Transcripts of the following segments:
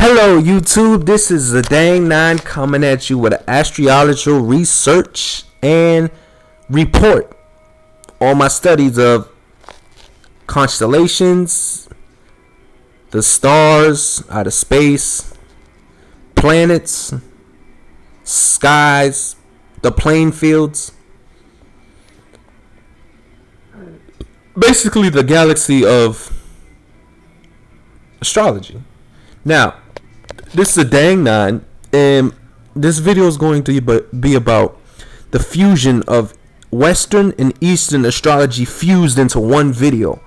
Hello YouTube, this is the Dang Nine coming at you with an astrological research and report on my studies of constellations, the stars, outer space, planets, skies, the playing fields, basically the galaxy of astrology. Now, this is a Dang Nine, and this video is going to be about the fusion of Western and Eastern astrology fused into one video.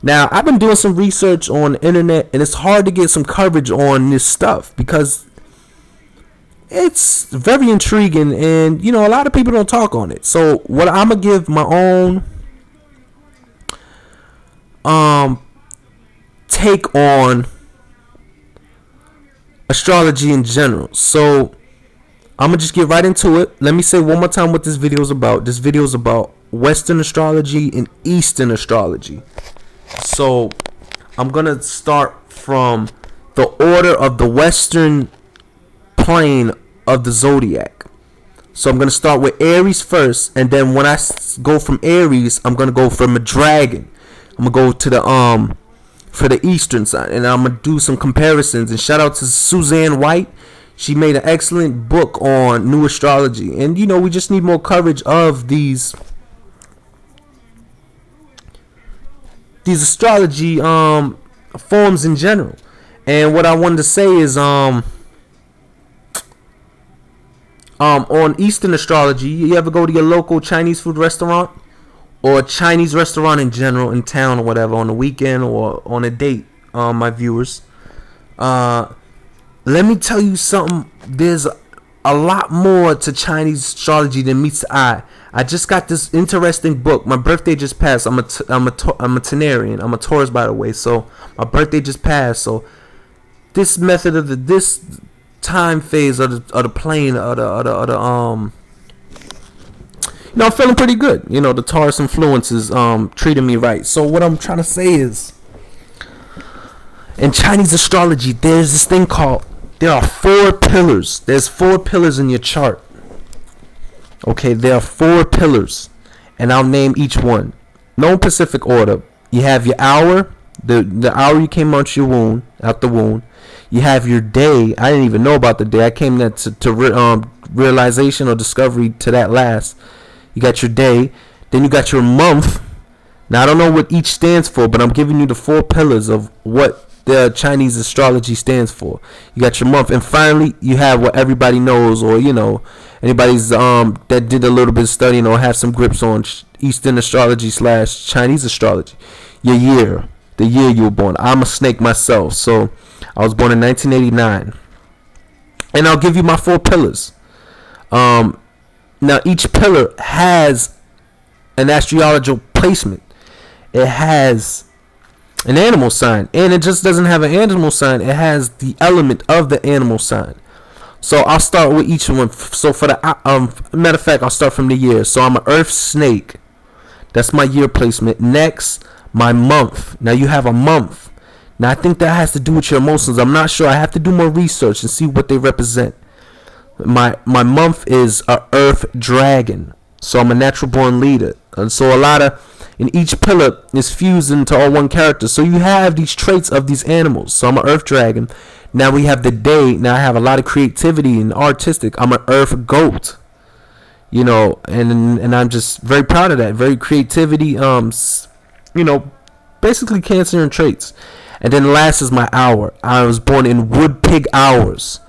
Now, I've been doing some research on the internet, and it's hard to get some coverage on this stuff because it's very intriguing, and a lot of people don't talk on it. So, what I'm gonna give my own take on astrology in general. So I'm gonna just get right into it. Let me say one more time what this video is about. This video is about Western astrology and Eastern astrology. So I'm gonna start from the order of the Western plane of the zodiac. So I'm gonna start with Aries first, and then when I go from Aries, I'm gonna go from a dragon. I'm gonna go to the for the Eastern side, and I'm gonna do some comparisons. And shout out to Suzanne White. She made an excellent book on new astrology, and we just need more coverage of these astrology forms in general. And what I wanted to say is on Eastern astrology, you ever go to your local Chinese food restaurant or a Chinese restaurant in general in town or whatever on the weekend or on a date, my viewers, let me tell you something. There's a lot more to Chinese astrology than meets the eye. I just got this interesting book. My birthday just passed. I'm a Tenarian. I'm a Taurus, by the way. So my birthday just passed. So this method of this time phase of the plane of the I'm feeling pretty good. The Taurus influences treating me right. So what I'm trying to say is, in Chinese astrology, there's this thing called, there are 4 pillars. There's 4 pillars in your chart. Okay, there are 4 pillars, and I'll name each one. No specific order. You have your hour, the hour you came out the womb. You have your day. I didn't even know about the day. I came there to realization or discovery to that last. You got your day, then you got your month. Now I don't know what each stands for, but I'm giving you the 4 pillars of what the Chinese astrology stands for. You got your month, and finally you have what everybody knows, or anybody's that did a little bit of studying or have some grips on Eastern astrology / Chinese astrology. Your year, the year you were born. I'm a snake myself, so I was born in 1989, and I'll give you my 4 pillars. Now, each pillar has an astrological placement. It has an animal sign, and it just doesn't have an animal sign. It has the element of the animal sign. So I'll start with each one. So for the matter of fact, I'll start from the year. So I'm an Earth snake. That's my year placement. Next, my month. Now you have a month. Now I think that has to do with your emotions. I'm not sure. I have to do more research and see what they represent. My month is a Earth dragon, so I'm a natural born leader, and so in each pillar is fused into all one character. So you have these traits of these animals. So I'm an Earth dragon. Now we have the day. Now I have a lot of creativity and artistic. I'm an Earth goat, and I'm just very proud of that. Very creativity, basically Cancer and traits. And then last is my hour. I was born in wood pig hours,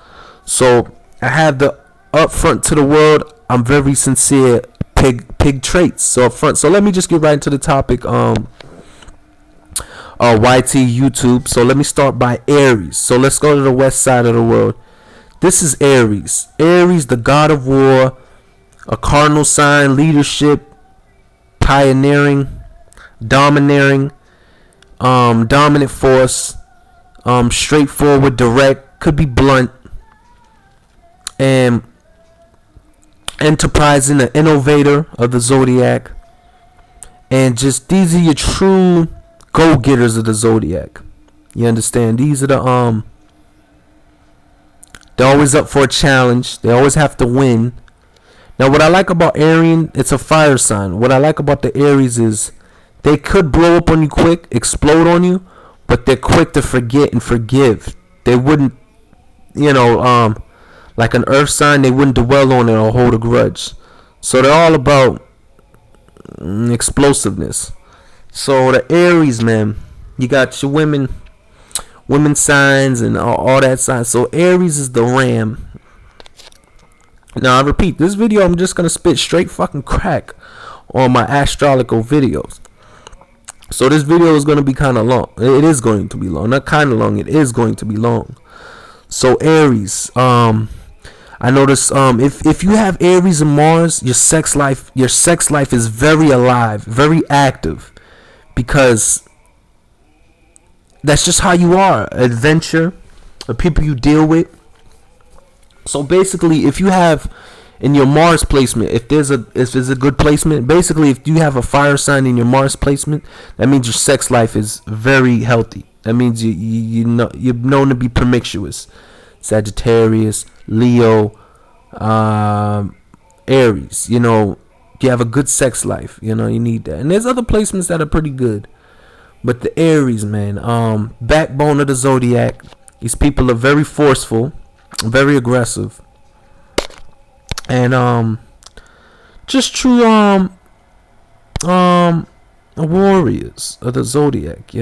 so I have the upfront to the world. I'm very sincere, pig traits. So up front. So let me just get right into the topic. YT YouTube. So let me start by Aries. So let's go to the west side of the world. This is Aries. Aries, the god of war, a cardinal sign, leadership, pioneering, domineering, dominant force, straightforward, direct, could be blunt, and enterprising, an innovator of the zodiac. And just these are your true go-getters of the zodiac. You understand? These are the They're always up for a challenge. They always have to win. Now, what I like about Arian, it's a fire sign. What I like about the Aries is they could blow up on you quick, explode on you, but they're quick to forget and forgive. They wouldn't, like an earth sign, they wouldn't dwell on it or hold a grudge. So they're all about explosiveness. So the Aries, man, you got your women signs and all that signs. So Aries is the ram. Now I repeat, this video I'm just gonna spit straight fucking crack on my astrological videos. So this video is gonna be kind of long. It is going to be long, not kind of long. It is going to be long. So Aries, I notice if you have Aries and Mars, your sex life is very alive, very active, because that's just how you are. Adventure, the people you deal with. So basically, if you have in your Mars placement, if there's a good placement, basically if you have a fire sign in your Mars placement, that means your sex life is very healthy. That means you're known to be promiscuous. Sagittarius, Leo, Aries. You have a good sex life. You need that. And there's other placements that are pretty good. But the Aries, man, backbone of the zodiac. These people are very forceful, very aggressive, and just true warriors of the zodiac.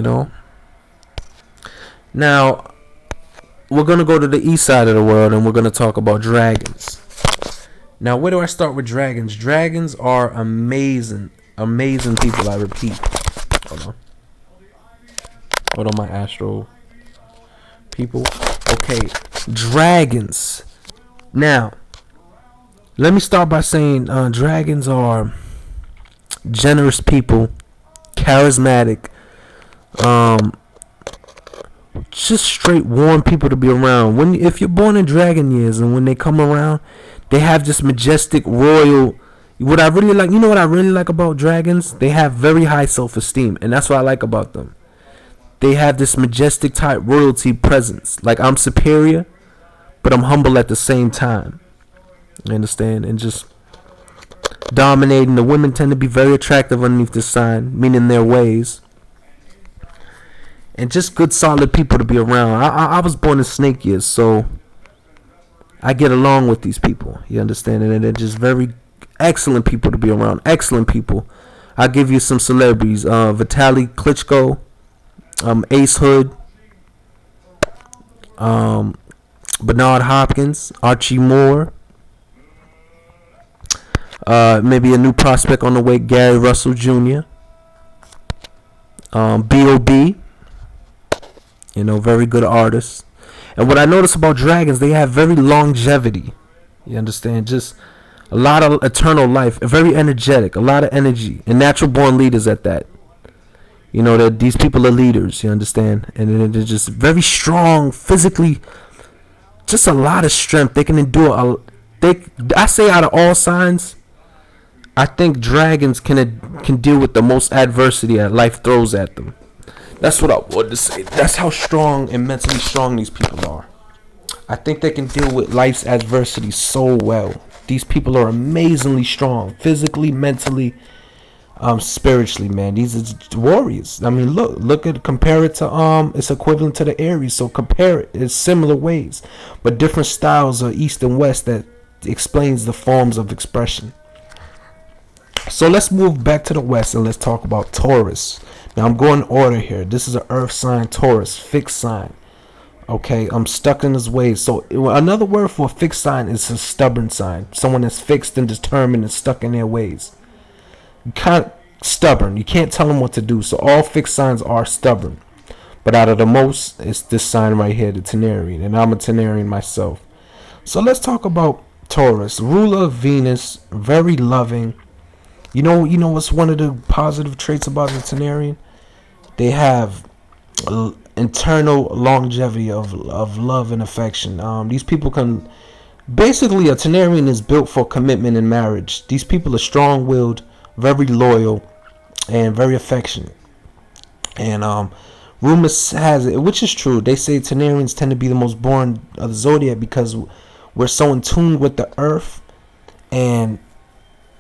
Now we're gonna go to the east side of the world, and we're gonna talk about dragons. Now, where do I start with dragons? Dragons are amazing people. I repeat. Hold on, my astro people. Okay, dragons. Now, let me start by saying dragons are generous people, charismatic, just straight warm people to be around. If you're born in dragon years, and when they come around, they have this majestic royal. What I really like about dragons, they have very high self-esteem, and that's what I like about them. They have this majestic type royalty presence. Like, I'm superior, but I'm humble at the same time. You understand? And just dominating. The women tend to be very attractive underneath this sign, meaning their ways. And just good, solid people to be around. I was born in snake years, so I get along with these people. You understand? And they're just very excellent people to be around. Excellent people. I'll give you some celebrities. Vitaly Klitschko. Ace Hood, Bernard Hopkins, Archie Moore, maybe a new prospect on the way, Gary Russell Jr., B.O.B., very good artists. And what I notice about dragons, they have very longevity. You understand? Just a lot of eternal life, very energetic, a lot of energy, and natural born leaders at that. That these people are leaders, you understand? And they're just very strong physically, just a lot of strength. They can endure. I say out of all signs, I think dragons can deal with the most adversity that life throws at them. That's what I wanted to say. That's how strong and mentally strong these people are. I think they can deal with life's adversity so well. These people are amazingly strong, physically, mentally, spiritually, man. These are warriors. I mean, compare it to it's equivalent to the Aries, so compare it in similar ways, but different styles of east and west that explains the forms of expression. So let's move back to the west and let's talk about Taurus. Now I'm going in order here. This is an earth sign, Taurus, fixed sign. Okay, I'm stuck in his ways. So another word for a fixed sign is a stubborn sign. Someone that's fixed and determined and stuck in their ways. Kind of stubborn. You can't tell them what to do. So all fixed signs are stubborn. But out of the most, it's this sign right here, the Tenarian. And I'm a Tenarian myself. So let's talk about Taurus. Ruler of Venus, very loving. You know what's one of the positive traits about the Tenarian? They have internal longevity of love and affection. These people can... Basically, a Tenarian is built for commitment and marriage. These people are strong-willed, very loyal, and very affectionate. And Rumors has it, which is true. They say Tanarians tend to be the most boring of the zodiac because we're so in tune with the earth, and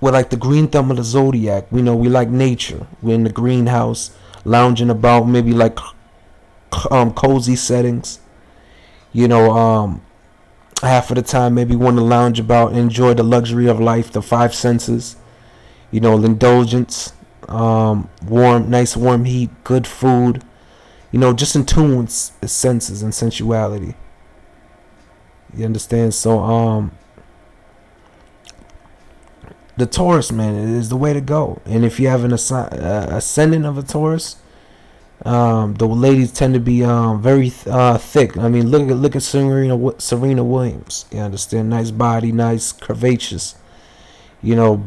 we're like the green thumb of the zodiac. We know we like nature. We're in the greenhouse, lounging about, maybe like cozy settings. You know, half of the time maybe want to lounge about, enjoy the luxury of life, the five senses. You know, indulgence, warm, nice warm heat, good food. You know, just in tune with senses and sensuality. You understand? So, the Taurus, man, is the way to go. And if you have an ascendant of a Taurus, the ladies tend to be very thick. I mean, look at Serena Williams. You understand? Nice body, nice curvaceous. You know,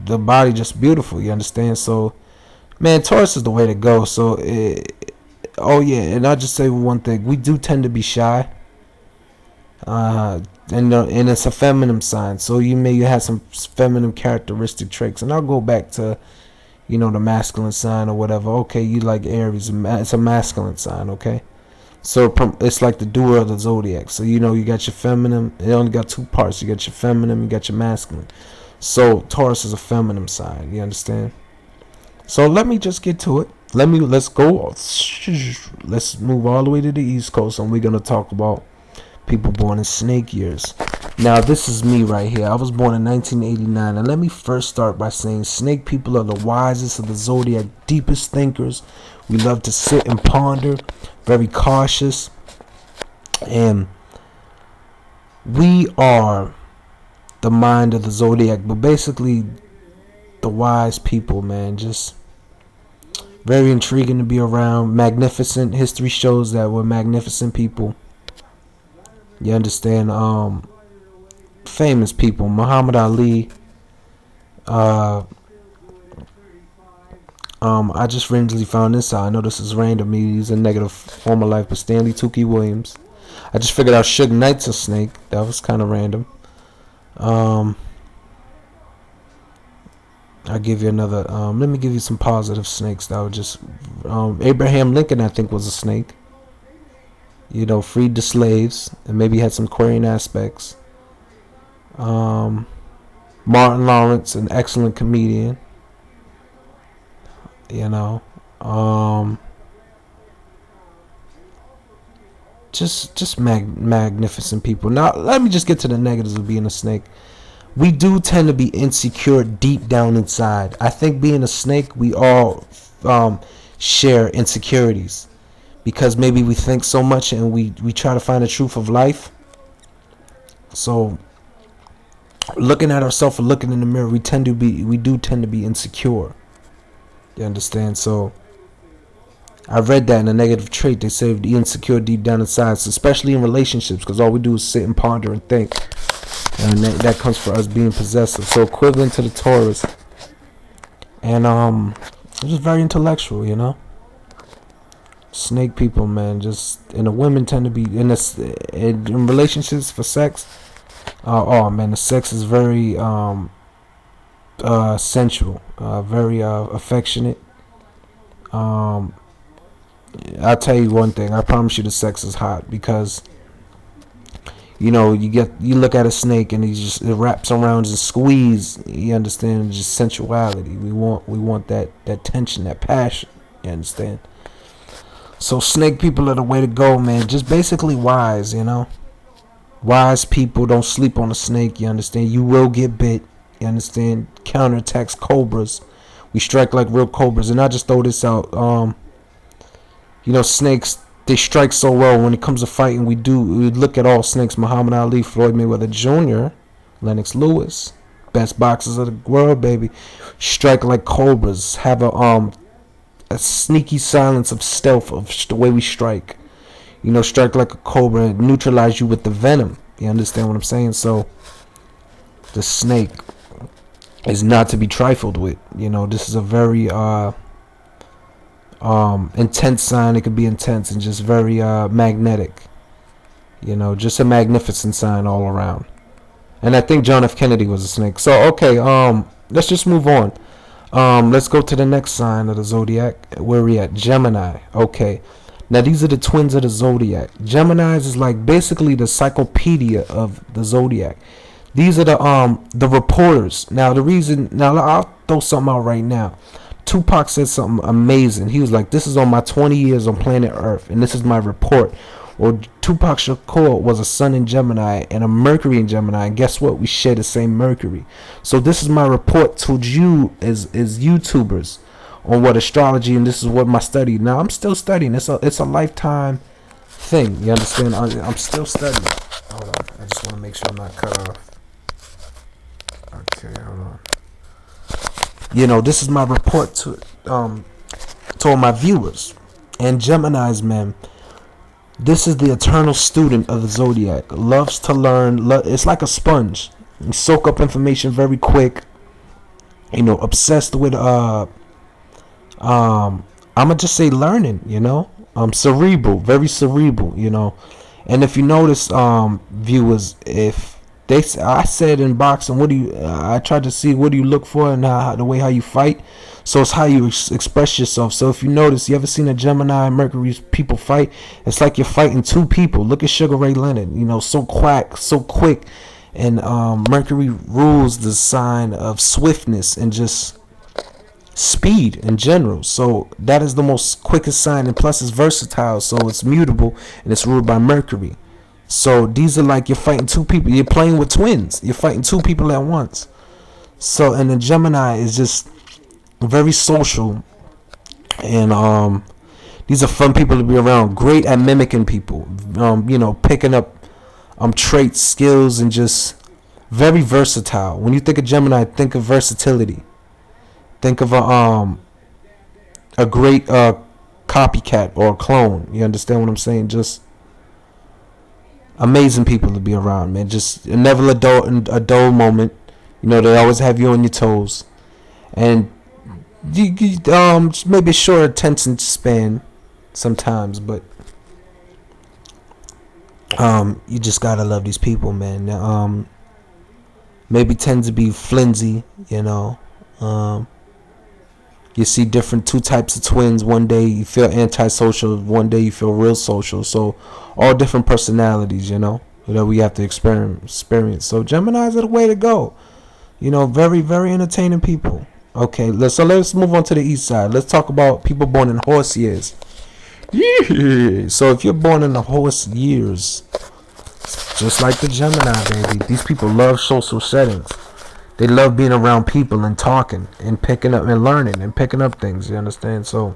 the body just beautiful. You understand? So, man, Taurus is the way to go. So, oh yeah, and I'll just say one thing: we do tend to be shy. And it's a feminine sign, so you may have some feminine characteristic traits. And I'll go back to, you know, the masculine sign or whatever. Okay, you like Aries, it's a masculine sign. Okay, so it's like the doer of the zodiac. So you know, you got your feminine. It only got two parts. You got your feminine, you got your masculine. So Taurus is a feminine sign. You understand? So let me just get to it. Let's go. Let's move all the way to the East Coast, and we're gonna talk about people born in snake years. Now, this is me right here. I was born in 1989, and let me first start by saying snake people are the wisest of the zodiac, deepest thinkers. We love to sit and ponder, very cautious, and we are the mind of the zodiac, but basically the wise people, man. Just very intriguing to be around. Magnificent. History shows that we're magnificent people. You understand? Famous people, Muhammad Ali. I just randomly found this out. I know this is random. He's a negative form of life, but Stanley Tukey Williams. I just figured out Suge Knight's a snake. That was kind of random. I'll give you another. Let me give you some positive snakes that were just. Abraham Lincoln, I think, was a snake. You know, freed the slaves and maybe had some Aquarian aspects. Martin Lawrence, an excellent comedian. You know, just magnificent people. Now, let me just get to the negatives of being a snake. We do tend to be insecure deep down inside. I think being a snake, we all share insecurities. Because maybe we think so much and we try to find the truth of life. So looking at ourselves or looking in the mirror, we do tend to be insecure. You understand? So I read that in a negative trait. They say the insecure deep down inside, especially in relationships, because all we do is sit and ponder and think. And that comes for us being possessive. So equivalent to the Taurus. And it's just very intellectual, you know. Snake people, man, and the women tend to be in relationships for sex. Oh man, the sex is very sensual, very affectionate. I'll tell you one thing. I promise you, the sex is hot because you know you look at a snake and it wraps around and squeeze. You understand? Just sensuality. We want that tension, that passion. You understand? So snake people are the way to go, man. Just basically wise, you know. Wise people don't sleep on a snake, you understand. You will get bit, you understand. Counterattacks cobras. We strike like real cobras. And I just throw this out. You know, snakes, they strike so well. When it comes to fighting, we look at all snakes. Muhammad Ali, Floyd Mayweather Jr., Lennox Lewis, best boxers of the world, baby. Strike like cobras. Have a sneaky silence of stealth of the way we strike. You know, strike like a cobra and neutralize you with the venom. You understand what I'm saying? So the snake is not to be trifled with. You know, this is a very intense sign. It could be intense and just very magnetic. You know, just a magnificent sign all around. And I think John F. Kennedy was a snake. So okay, let's just move on. Let's go to the next sign of the zodiac. Where we at? Gemini. Okay. Now these are the twins of the zodiac. Geminis is like basically the encyclopedia of the zodiac. These are the reporters. Now the reason, now I'll throw something out right now. Tupac said something amazing. He was like, "This is on my 20 years on planet Earth, and this is my report." Well, Tupac Shakur was a Sun in Gemini and a Mercury in Gemini, and guess what? We share the same Mercury. So this is my report to you as YouTubers on what astrology, and this is what my study. Now I'm still studying. It's a lifetime thing. You understand? I'm still studying. Hold on. I just want to make sure I'm not cut off. Okay, hold on. This is my report to all my viewers and Geminis, man. This is the eternal student of the zodiac. Loves to learn. It's like a sponge. You soak up information very quick. Obsessed with I'ma just say learning. Cerebral, very cerebral. And if you notice, viewers, if I said in boxing, I tried to see what do you look for and the way how you fight. So it's how you express yourself. So if you notice, you ever seen a Gemini and Mercury people fight? It's like you're fighting two people. Look at Sugar Ray Leonard. So quick. And Mercury rules the sign of swiftness and just speed in general. So that is the most quickest sign, and plus it's versatile, so it's mutable and it's ruled by Mercury. So these are like you're fighting two people. You're playing with twins. You're fighting two people at once. So, and the Gemini is just very social, and these are fun people to be around. Great at mimicking people. Picking up traits, skills, and just very versatile. When you think of Gemini, think of versatility. Think of a great copycat or a clone. You understand what I'm saying? Just amazing people to be around, man. Just never a dull moment. They always have you on your toes, and maybe a short attention span sometimes, but you just gotta love these people, man. Maybe tend to be flimsy, you see two types of twins. One day you feel antisocial, one day you feel real social. So all different personalities, we have to experience. So Geminis are the way to go. Very, very entertaining people. Okay, let's move on to the east side. Let's talk about people born in horse years. Yeah. So if you're born in the horse years, just like the Gemini, baby, these people love social settings. They love being around people and talking and picking up and learning and picking up things. You understand? So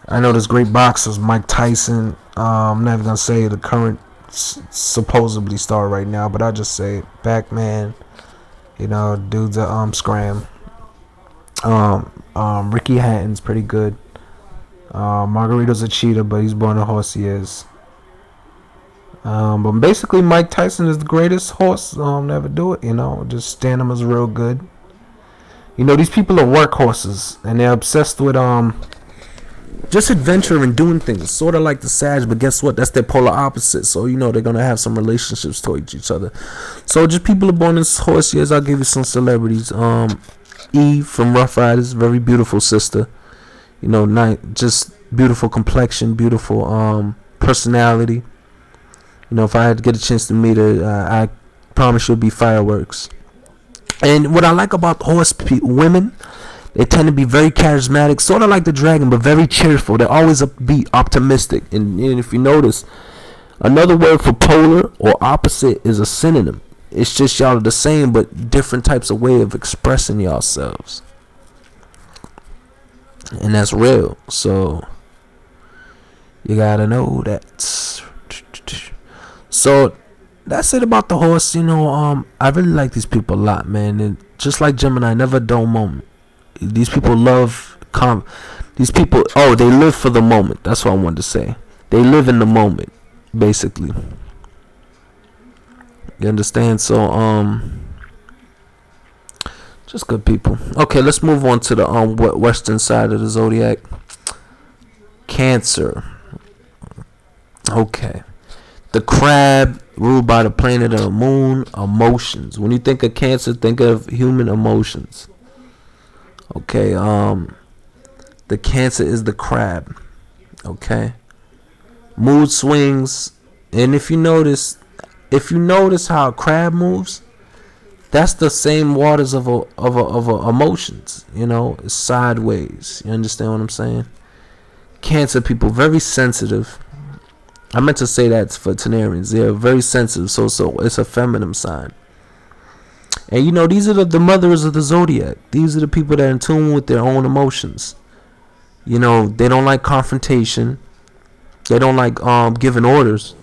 I know there's great boxers, Mike Tyson. I'm not even gonna say the current supposedly star right now, but I just say Pac-Man. Dude's a scram. Ricky Hatton's pretty good. Margarito's a cheater, but he's born in horse years. But basically, Mike Tyson is the greatest horse ever do it. Just stamina's real good. These people are workhorses, and they're obsessed with just adventure and doing things, sort of like the Sag. But guess what? That's their polar opposite. So they're gonna have some relationships towards each other. So just people are born in horse years. I'll give you some celebrities. Eve from Rough Riders, very beautiful sister. Just beautiful complexion, beautiful personality. If I had to get a chance to meet her, I promise you'll be fireworks. And what I like about women, they tend to be very charismatic, sort of like the dragon, but very cheerful. They're always upbeat, optimistic. And if you notice, another word for polar or opposite is a synonym. It's just y'all are the same, but different types of way of expressing yourselves. And that's real. So you gotta know that. So that's it about the horse. I really like these people a lot, man. And just like Gemini, never a dull moment. These people love these people. Oh, they live for the moment. That's what I wanted to say. They live in the moment, basically. You understand? So just good people. Okay, let's move on to the western side of the zodiac. Cancer. Okay. The crab, ruled by the planet of the moon, emotions. When you think of Cancer, think of human emotions. Okay, the Cancer is the crab. Okay, mood swings, and if you notice how a crab moves, that's the same waters of a emotions. It's sideways. You understand what I'm saying? Cancer people very sensitive. I meant to say that for Tanarians. They're very sensitive. So it's a feminine sign. And these are the mothers of the zodiac. These are the people that are in tune with their own emotions. They don't like confrontation. They don't like giving orders.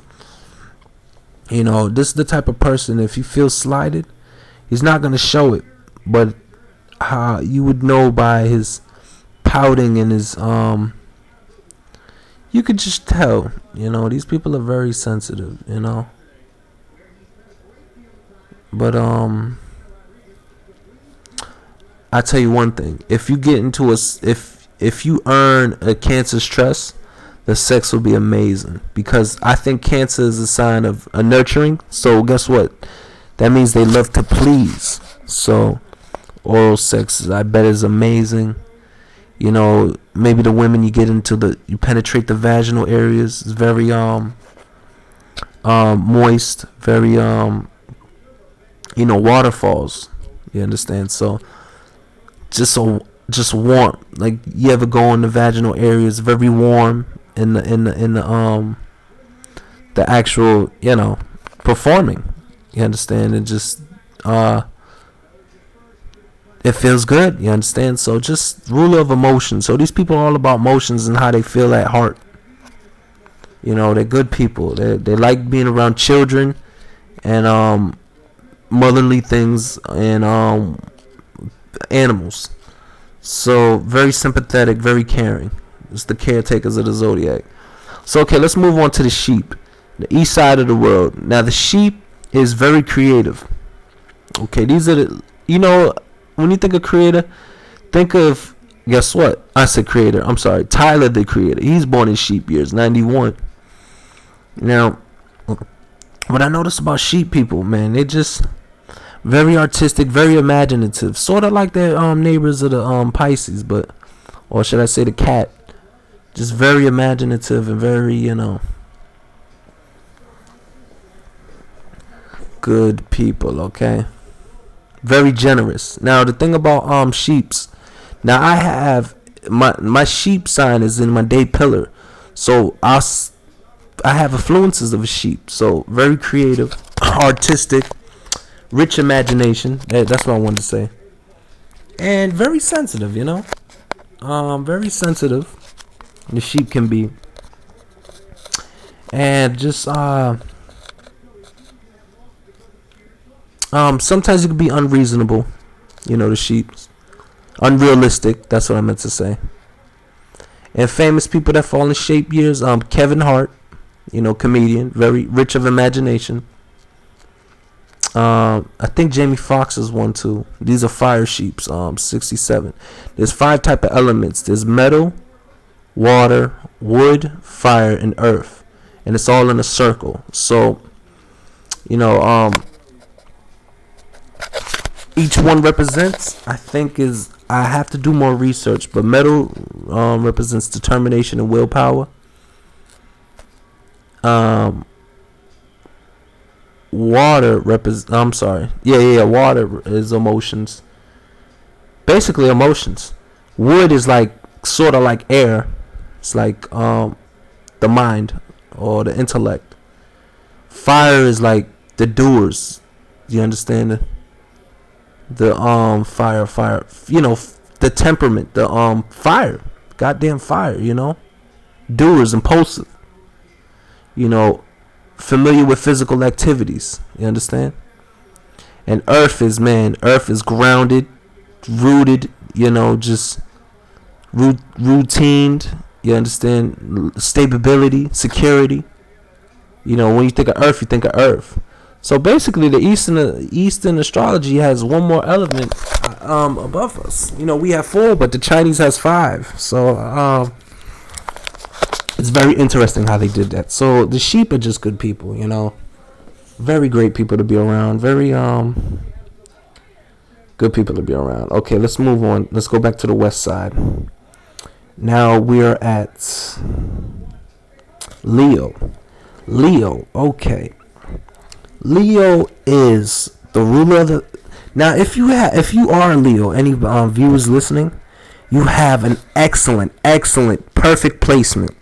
This is the type of person, if you feel slighted, he's not gonna show it, but you would know by his pouting and his you could just tell. These people are very sensitive. But I tell you one thing: if you get into if you earn a Cancer's trust, the sex will be amazing, because I think Cancer is a sign of a nurturing. So guess what? That means they love to please. So oral sex, I bet, is amazing. Maybe the women you you penetrate the vaginal areas. It's very moist, very waterfalls. You understand? So just warm. Like, you ever go in the vaginal areas, very warm in the actual performing. You understand? And just it feels good. You understand? So just ruler of emotions. So these people are all about emotions and how they feel at heart. They're good people. They like being around children and motherly things and animals. So very sympathetic, very caring. It's the caretakers of the zodiac. So okay, let's move on to the sheep, the east side of the world. Now the sheep is very creative. Okay, these are the when you think of creator, think of, guess what? I said creator. I'm sorry, Tyler the Creator. He's born in sheep years, 91. Now, what I notice about sheep people, man, they just very artistic, very imaginative, sort of like their neighbors of the Pisces, or should I say the cat? Just very imaginative and very good people. Okay, very generous. Now the thing about sheeps, now I have my sheep sign is in my day pillar, so I have influences of a sheep. So very creative, artistic, rich imagination. That's what I wanted to say. And very sensitive, very sensitive. The sheep can be. And just sometimes it can be unreasonable. The sheep, unrealistic. That's what I meant to say. And famous people that fall in shape years. Kevin Hart, comedian, very rich of imagination. I think Jamie Foxx is one too. These are fire sheeps. 67. There's 5 type of elements. There's metal, water, wood, fire, and earth, and it's all in a circle. So each one represents, I have to do more research, but metal represents determination and willpower. Water water is emotions, basically emotions. Wood is like sort of like air. It's like the mind or the intellect. Fire is like the doers. You understand the fire, the temperament, the fire, goddamn fire. Doers, impulsive. Familiar with physical activities. You understand? And earth is grounded, rooted. Just routined. You understand? Stability, security. When you think of earth, you think of earth. So basically, the Eastern astrology has one more element above us. We have 4, but the Chinese has 5. So it's very interesting how they did that. So the sheep are just good people. Very great people to be around. Very Good people to be around. Okay, let's move on. Let's go back to the west side. Now we're at Leo. Leo, okay. Leo is the ruler of the. Now, if you are a Leo, any viewers listening, you have an excellent, perfect placement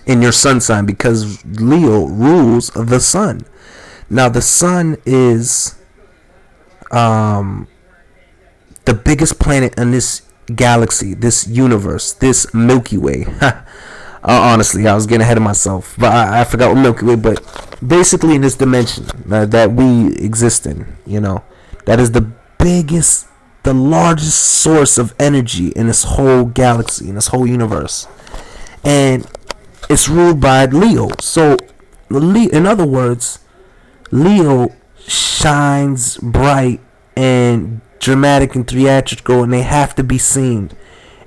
in your sun sign because Leo rules the sun. Now, the sun is the biggest planet in this galaxy, this universe, this Milky Way. Honestly, I was getting ahead of myself, but I forgot what Milky Way. But basically, in this dimension that we exist in, that is the biggest, the largest source of energy in this whole galaxy, in this whole universe, and it's ruled by Leo. So, in other words, Leo shines bright and dramatic and theatrical, and they have to be seen.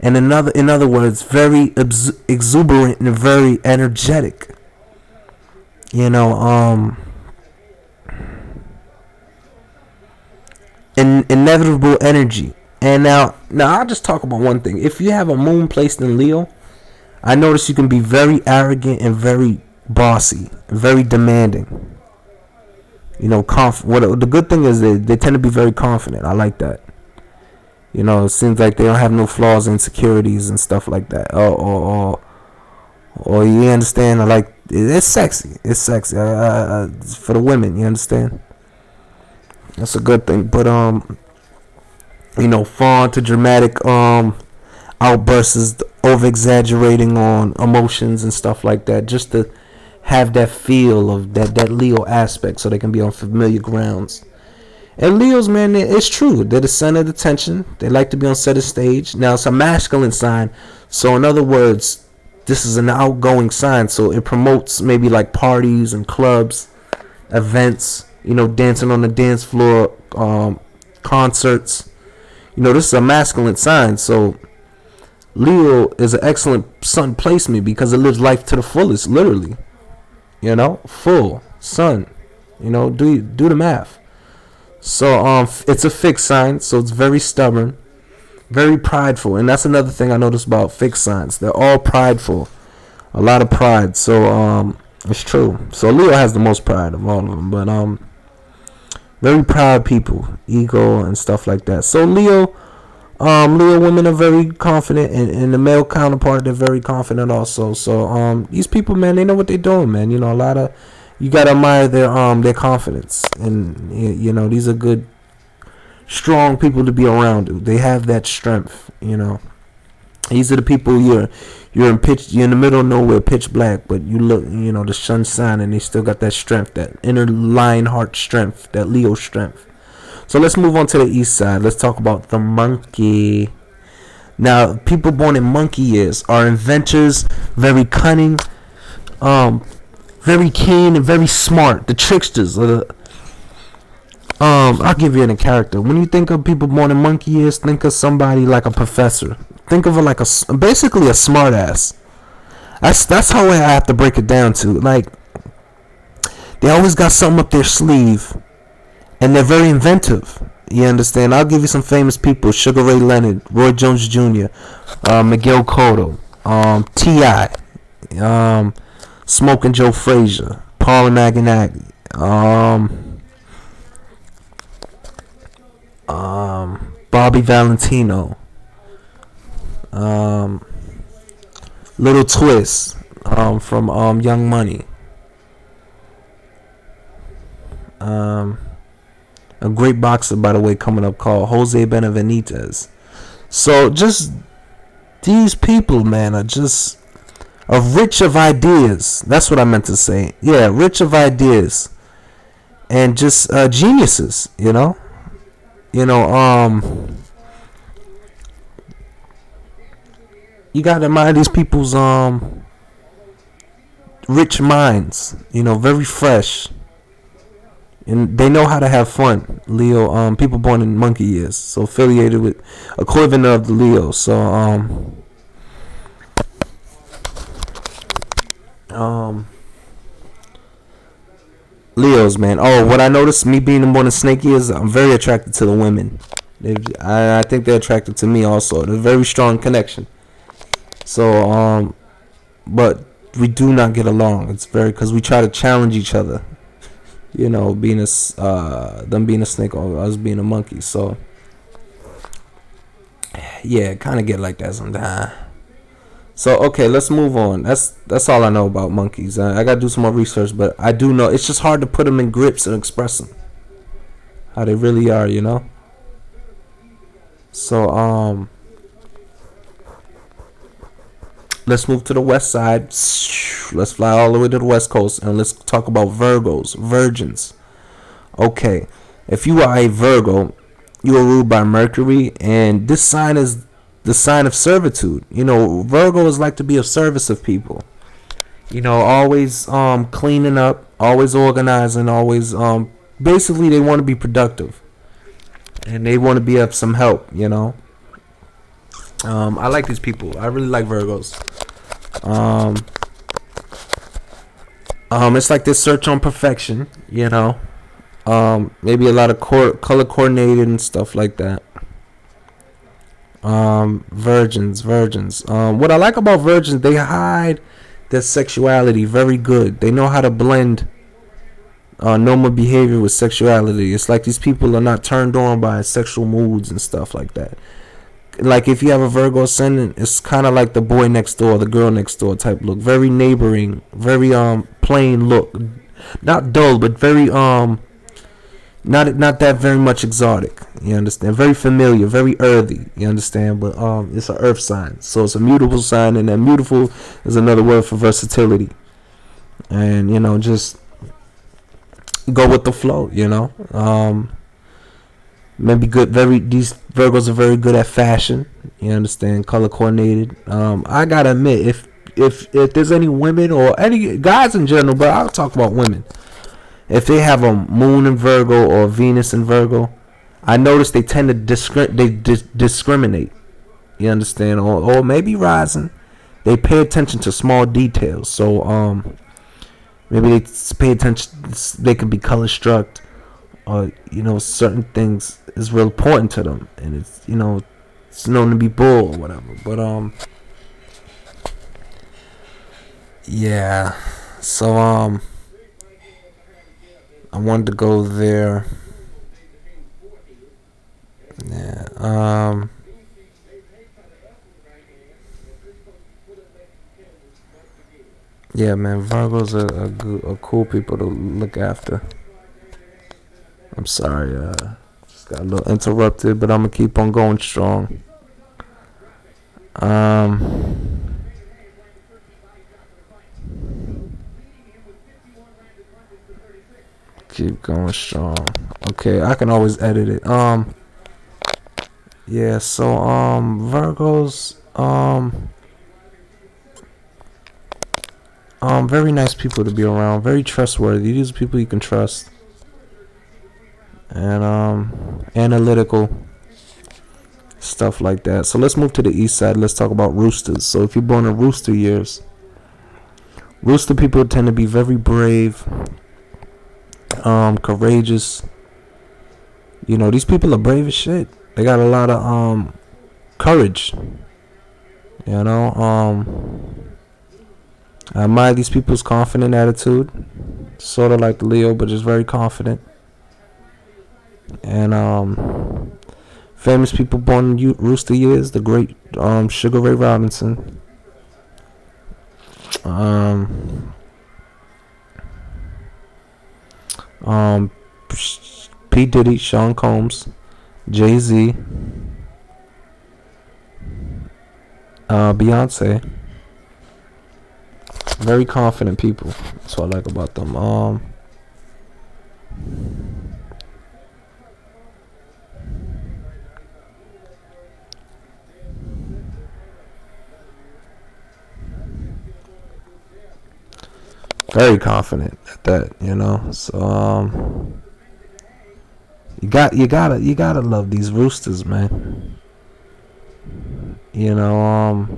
And in other words, very exuberant and very energetic. Inevitable energy. And now I'll just talk about one thing. If you have a moon placed in Leo, I notice you can be very arrogant and very bossy, very demanding. The good thing is they tend to be very confident. I like that. It seems like they don't have no flaws, insecurities, and stuff like that. Or you understand? It's sexy. It's sexy for the women. You understand? That's a good thing. But fond to dramatic outbursts, over exaggerating on emotions and stuff like that, just to have that feel of that Leo aspect, so they can be on familiar grounds. And Leos, man, it's true. They're the center of attention. They like to be on center stage. Now, it's a masculine sign. So, in other words, this is an outgoing sign. So, it promotes maybe like parties and clubs, events, dancing on the dance floor, concerts. This is a masculine sign. So, Leo is an excellent sun placement because it lives life to the fullest, literally. Full sun. Do the math. So it's a fixed sign, so it's very stubborn, very prideful, and that's another thing I noticed about fixed signs. They're all prideful, a lot of pride. So it's true. So Leo has the most pride of all of them, but very proud people, ego and stuff like that. So Leo women are very confident, and the male counterpart, they're very confident also. So these people, man, they know what they're doing, man. You gotta admire their confidence, and these are good, strong people to be around. They have that strength. These are the people you're in the middle of nowhere, pitch black, but you look, the sun shine, and they still got that strength, that inner lion heart strength, that Leo strength. So let's move on to the east side. Let's talk about the monkey. Now, people born in monkey years are inventors, very cunning, very keen and very smart. The tricksters. I'll give you a character. When you think of people born in monkey years, think of somebody like a professor. Think of it basically a smart ass. That's how I have to break it down to. Like, they always got something up their sleeve, and they're very inventive. You understand? I'll give you some famous people: Sugar Ray Leonard, Roy Jones Jr., Miguel Cotto, T.I., Smoking Joe Frazier, Paul Magnaghi, Bobby Valentino, Little Twist, from Young Money, a great boxer, by the way, coming up, called Jose Benavidez. So just these people, man, are just rich of ideas. That's what I meant to say. Yeah, rich of ideas, and just geniuses. You gotta admire these people's rich minds. Very fresh, and they know how to have fun. Leo, people born in monkey years, so affiliated with equivalent of the Leo. So Leos, man. Oh, what I noticed, me being born in snake years, I'm very attracted to the women. I think they're attracted to me also. There's a very strong connection. So but we do not get along. It's very because we try to challenge each other. You know, being them being a snake or us being a monkey. So yeah, kind of get like that sometimes. So okay, let's move on. That's all I know about monkeys. I gotta do some more research, but I do know it's just hard to put them in grips and express them how they really are. You know. So let's move to the west side. Let's fly all the way to the west coast and let's talk about Virgos, virgins. Okay, if you are a Virgo, you are ruled by Mercury, and this sign is the sign of servitude. You know, Virgos like to be of service of people. You know, always cleaning up, always organizing, always basically they want to be productive, and they want to be of some help. You know, I like these people. I really like Virgos. It's like this search on perfection. You know. Maybe a lot of color coordinated and stuff like that. Virgins. What I like about virgins, they hide their sexuality very good. They know how to blend normal behavior with sexuality. It's like these people are not turned on by sexual moods and stuff like that. Like if you have a Virgo ascendant, it's kind of like the boy next door, the girl next door type look. Very neighboring, very plain look. Not dull, but very not that very much exotic. You understand? Very familiar, very earthy. You understand? But it's an earth sign, so it's a mutable sign, and that mutable is another word for versatility. And you know, just go with the flow. You know, maybe good. These Virgos are very good at fashion. You understand? Color coordinated. I gotta admit, if there's any women or any guys in general, but I'll talk about women. If they have a moon in Virgo or Venus in Virgo, I notice they tend to discriminate. You understand? Or maybe rising. They pay attention to small details. So maybe they pay attention. They can be color struck, or you know, certain things is real important to them, and it's it's known to be bull or whatever. But yeah. So I wanted to go there. Yeah. Yeah, man. Virgos are cool people to look after. I'm sorry. Just got a little interrupted, but I'm gonna keep on going strong. Keep going strong. Okay, I can always edit it. Yeah, so Virgos very nice people to be around, very trustworthy. These are people you can trust. And analytical stuff like that. So let's move to the east side. Let's talk about roosters. So if you're born in rooster years, rooster people tend to be very brave, courageous. You know, these people are brave as shit. They got a lot of courage. You know, I admire these people's confident attitude. Sort of like Leo, but just very confident. And famous people born in rooster years, the great Sugar Ray Robinson. P. Diddy, Sean Combs, Jay-Z, Beyonce. Very confident people. That's what I like about them. Very confident at that, you know. So you gotta love these roosters, man. You know,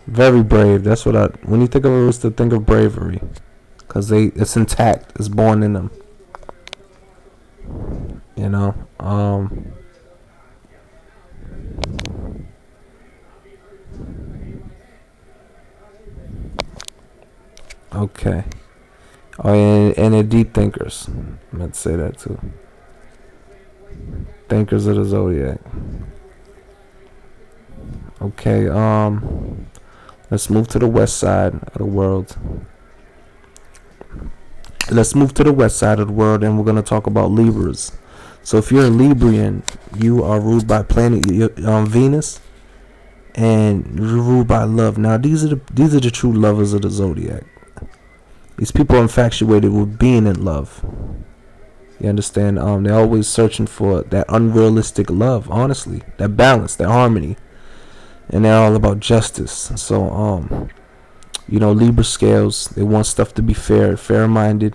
very brave. That's what when you think of a rooster, think of bravery, cause it's intact. It's born in them. You know. Okay. Oh, and they're deep thinkers. I meant to say that too. Thinkers of the zodiac. Okay. Let's move to the west side of the world. Let's move to the west side of the world, and we're gonna talk about Libras. So if you're a Librian, you are ruled by planet Venus, and you're ruled by love. Now these are the true lovers of the zodiac. These people are infatuated with being in love. You understand? They're always searching for that unrealistic love. Honestly, that balance, that harmony, and they're all about justice. So Libra scales. They want stuff to be fair, fair-minded.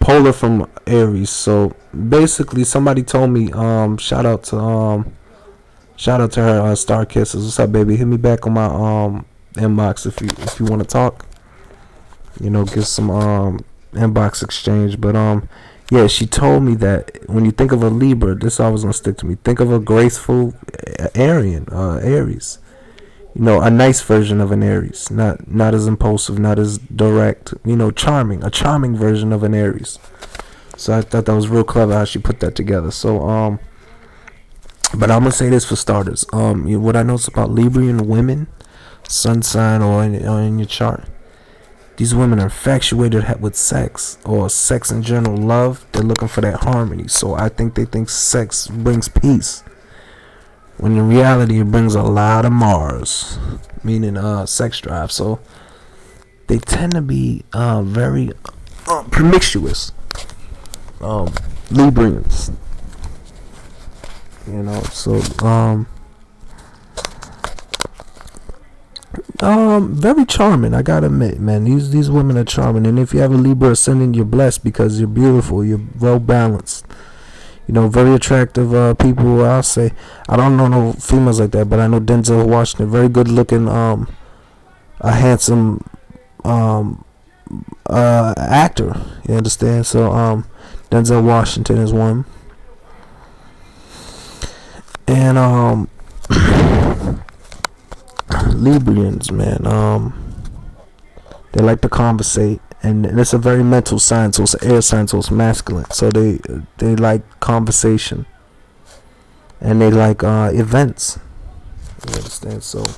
Polar from Aries. So basically, somebody told me, shout out to her, Star Kisses. What's up, baby? Hit me back on my inbox if you want to talk. Get some inbox exchange. But yeah, she told me that when you think of a Libra, this always gonna stick to me. Think of a graceful Aries. A nice version of an Aries, not as impulsive, not as direct. Charming, a charming version of an Aries. So I thought that was real clever how she put that together. So but I'm gonna say this for starters. What I notice about Librian women, sun sign or in your chart, these women are infatuated with sex or sex in general, love. They're looking for that harmony. So I think they think sex brings peace, when in reality it brings a lot of Mars, meaning sex drive. So they tend to be very promiscuous, Librians. So very charming. I gotta admit, man, these women are charming. And if you have a Libra ascendant, you're blessed because you're beautiful. You're well balanced. Very attractive people. I'll say I don't know no females like that, but I know Denzel Washington, very good looking, a handsome actor. You understand? So Denzel Washington is one, and Librians, man, they like to conversate, and it's a very mental sign, so it's an air sign, so it's masculine. So they like conversation, and they like events. You understand? So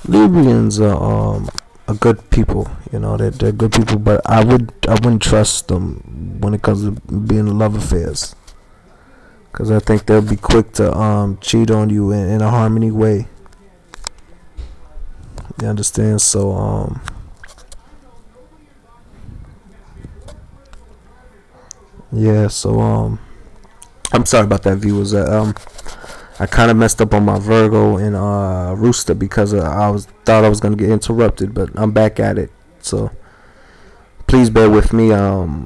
Librians are good people. They're good people, but I wouldn't trust them when it comes to being in love affairs, because I think they'll be quick to cheat on you in a harmony way. You understand? So yeah. So I'm sorry about that, viewers. I kind of messed up on my Virgo and Rooster because thought I was gonna get interrupted, but I'm back at it. So please bear with me. My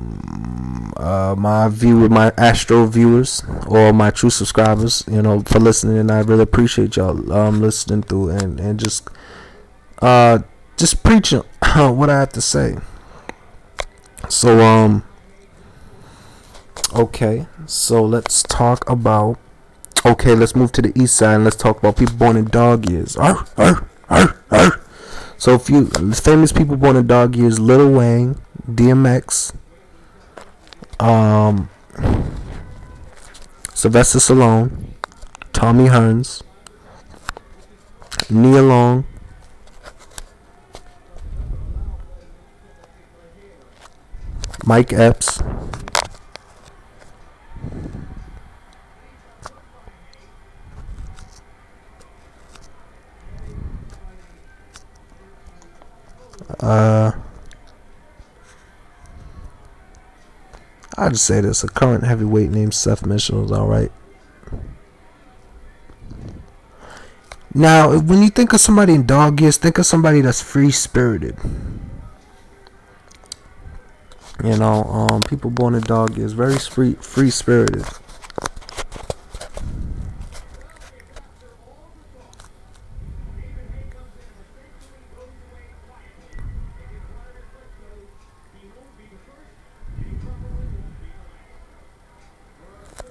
Astro viewers or my true subscribers, for listening, and I really appreciate y'all listening through and just preaching what I have to say. So okay, so let's talk about. Okay, let's move to the east side and let's talk about people born in dog years. Arr, arr, arr, arr. So famous people born in dog years: Lil Wayne, DMX, Sylvester Stallone, Tommy Hearns, Nia Long, Mike Epps, I'll just say this: a current heavyweight named Seth Mitchell is all right. Now, when you think of somebody in dog years, think of somebody that's free spirited. People born in dog years, very free spirited.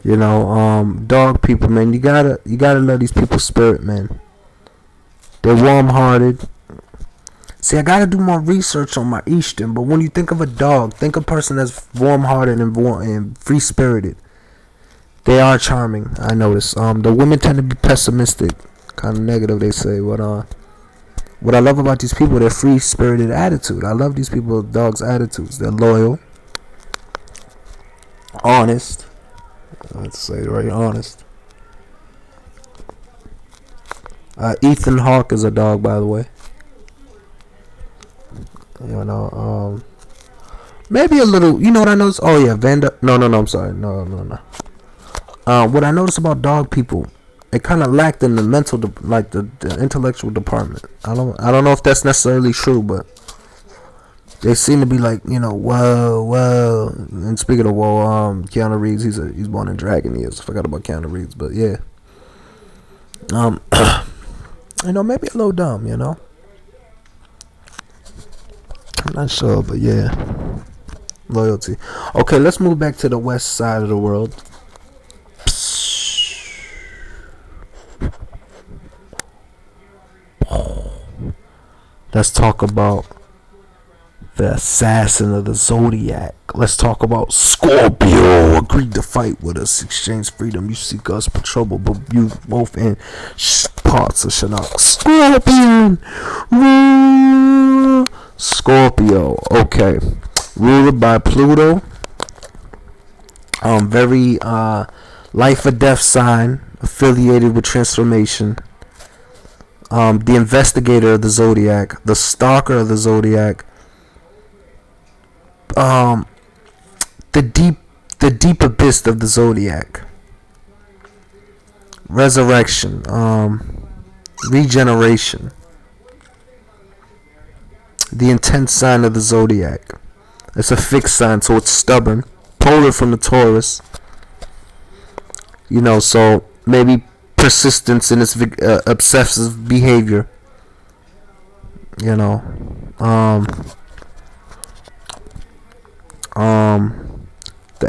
Dog people, man. You gotta love these people's spirit, man. They're warm-hearted. See, I gotta do more research on my Eastern, but when you think of a dog, think of a person that's warm-hearted and free-spirited. They are charming. I notice. The women tend to be pessimistic, kind of negative. They say, what I love about these people, their free-spirited attitude. I love these people, dogs' attitudes. They're loyal, honest. Let's say right, honest. Ethan Hawke is a dog, by the way. Maybe a little. You know what I noticed? Oh yeah, Vanda. No. I'm sorry. No. What I noticed about dog people, it kind of lacked in the mental, the intellectual department. I don't know if that's necessarily true, but they seem to be like, whoa. And speaking of whoa, Keanu Reeves, he's born in Dragon Years. I forgot about Keanu Reeves, but yeah. Maybe a little dumb, I'm not sure, but yeah. Loyalty. Okay, let's move back to the west side of the world. Let's talk about the assassin of the zodiac. Let's talk about Scorpio. Agreed to fight with us, exchange freedom. You seek us for trouble, but you both in parts of Shinnok. Scorpio. Okay, ruled by Pluto. Very life or death sign, affiliated with transformation. The investigator of the zodiac, the stalker of the zodiac. The deep abyss of the zodiac. Resurrection. Regeneration. The intense sign of the zodiac. It's a fixed sign, so it's stubborn. Polar from the Taurus. So maybe persistence in its obsessive behavior. The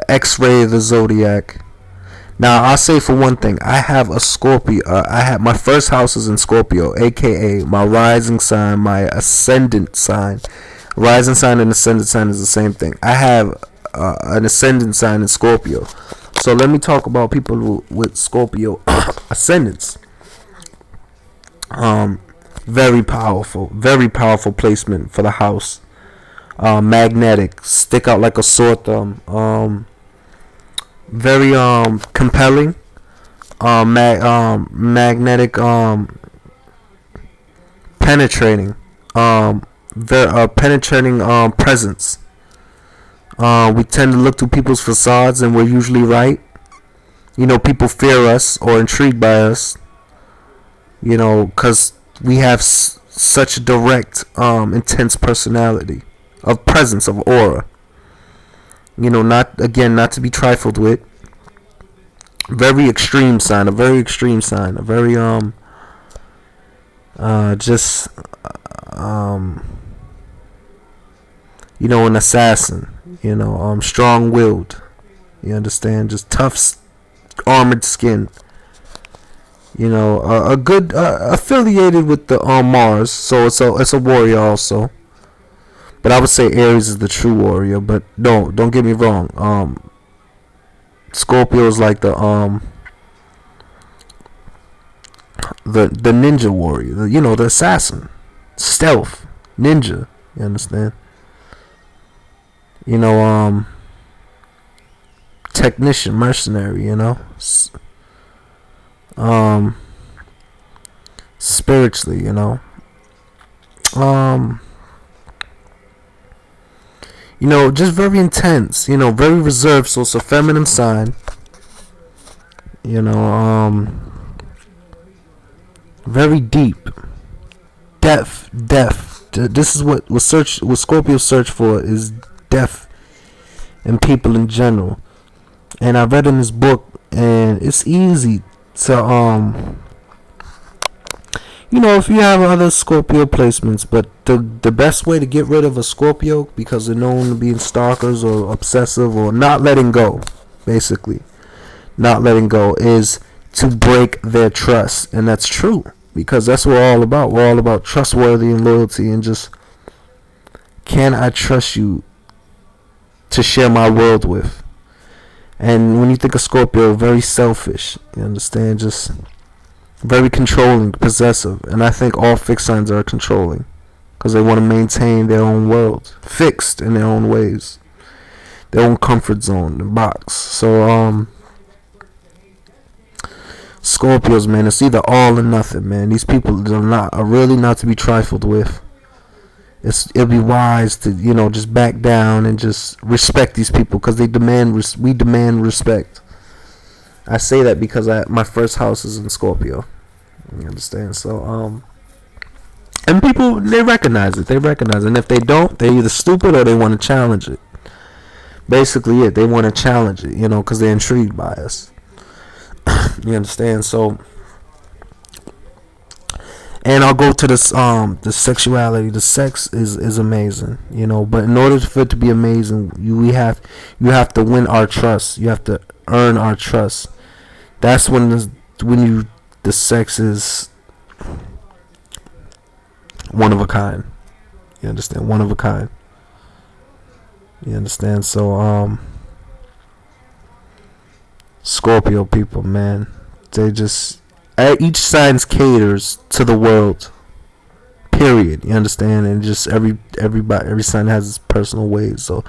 X-ray of the zodiac. Now, I'll say for one thing, I have a Scorpio. My first house is in Scorpio, aka my rising sign, my ascendant sign. Rising sign and ascendant sign is the same thing. I have an ascendant sign in Scorpio. So let me talk about people with Scorpio ascendants. Very powerful placement for the house. Magnetic, stick out like a sore thumb. Very compelling. Magnetic, penetrating. Penetrating presence. We tend to look through people's facades, and we're usually right. People fear us or intrigued by us. Because we have such a direct, intense personality, of presence, of aura. Not to be trifled with. Very extreme sign, a very an assassin. Strong-willed. You understand? Just tough, armored skin. A good affiliated with the Mars, so it's a warrior also. But I would say Aries is the true warrior. But no, don't get me wrong. Scorpio is like the ninja warrior. The assassin, stealth, ninja. You understand? Technician, mercenary. Spiritually. Just very intense, very reserved, so it's a feminine sign. Very deep. Depth. This is what Scorpio search for, is depth in people in general. And I read in this book, and it's easy to if you have other Scorpio placements, but the best way to get rid of a Scorpio, because they're known to being stalkers or obsessive or not letting go, basically. not letting go, is to break their trust. And that's true, because that's what we're all about. We're all about trustworthy and loyalty, and just, can I trust you to share my world with? And when you think of Scorpio, very selfish, you understand, just very controlling, possessive. And I think all fixed signs are controlling, because they want to maintain their own world, fixed in their own ways, their own comfort zone, the box. So Scorpios, man, it's either all or nothing, man. These people are really not to be trifled with. It'll be wise to, just back down and just respect these people, because we demand respect. I say that because my first house is in Scorpio. You understand? So and people, they recognize it. And if they don't, they're either stupid or they want to challenge it. Basically, they want to challenge it, because they're intrigued by us. You understand? So, and I'll go to this, the sexuality. The sex is amazing, but in order for it to be amazing, you have to win our trust. You have to earn our trust. That's when the sex is one of a kind. You understand? One of a kind. You understand? So Scorpio people, man, they just, each sign caters to the world. Period. You understand? And just every sign has its personal ways. So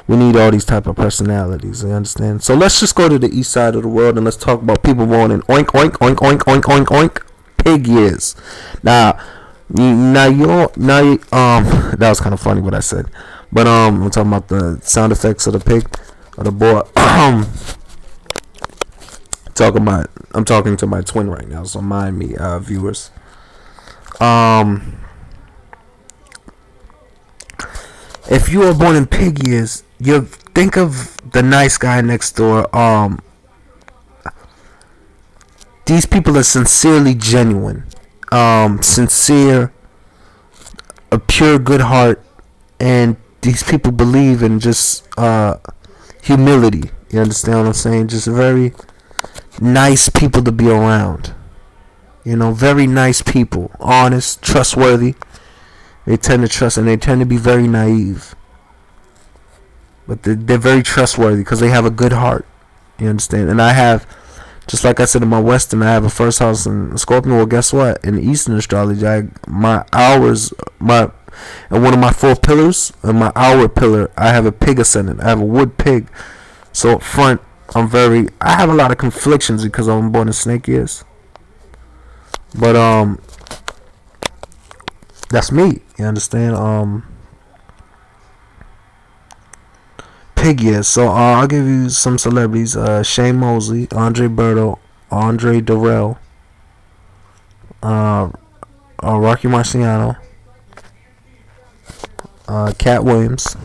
we need all these type of personalities. You understand? So let's just go to the east side of the world and let's talk about people born in oink oink oink oink oink oink oink pig years. Now that was kind of funny what I said, but I'm talking about the sound effects of the pig or the boy. I'm talking to my twin right now, so mind me, viewers. If you are born in pig years, you think of the nice guy next door. These people are sincerely genuine, sincere, a pure good heart, and these people believe in just humility. You understand what I'm saying? Just very nice people to be around. Very nice people, honest, trustworthy. They tend to trust, and they tend to be very naive, but they're very trustworthy because they have a good heart. You understand? And I have, just like I said in my Western, I have a first house in Scorpio. Well, guess what? In Eastern Astrology, and one of my 4 pillars, and my hour pillar, I have a pig ascendant. I have a wood pig. So up front, I have a lot of conflictions because I'm born in snake years. But that's me. You understand? Pig years. So I'll give you some celebrities: Shane Mosley, Andre Berto, Andre Durrell, Rocky Marciano, Cat Williams.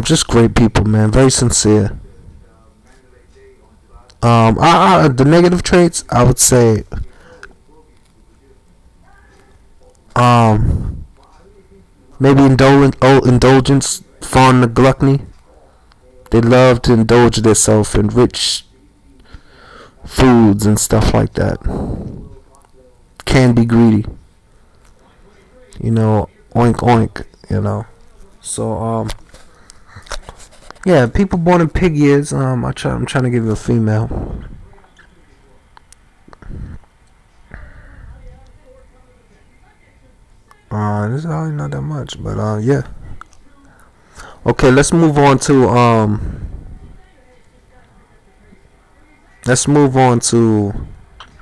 Just great people, man. Very sincere. The negative traits, I would say, maybe indulgence, fond of gluttony. They love to indulge themselves in rich foods and stuff like that. Can be greedy. Oink oink. So yeah, people born in pig years. I'm trying to give you a female. This is probably not that much, but yeah. Okay, let's move on to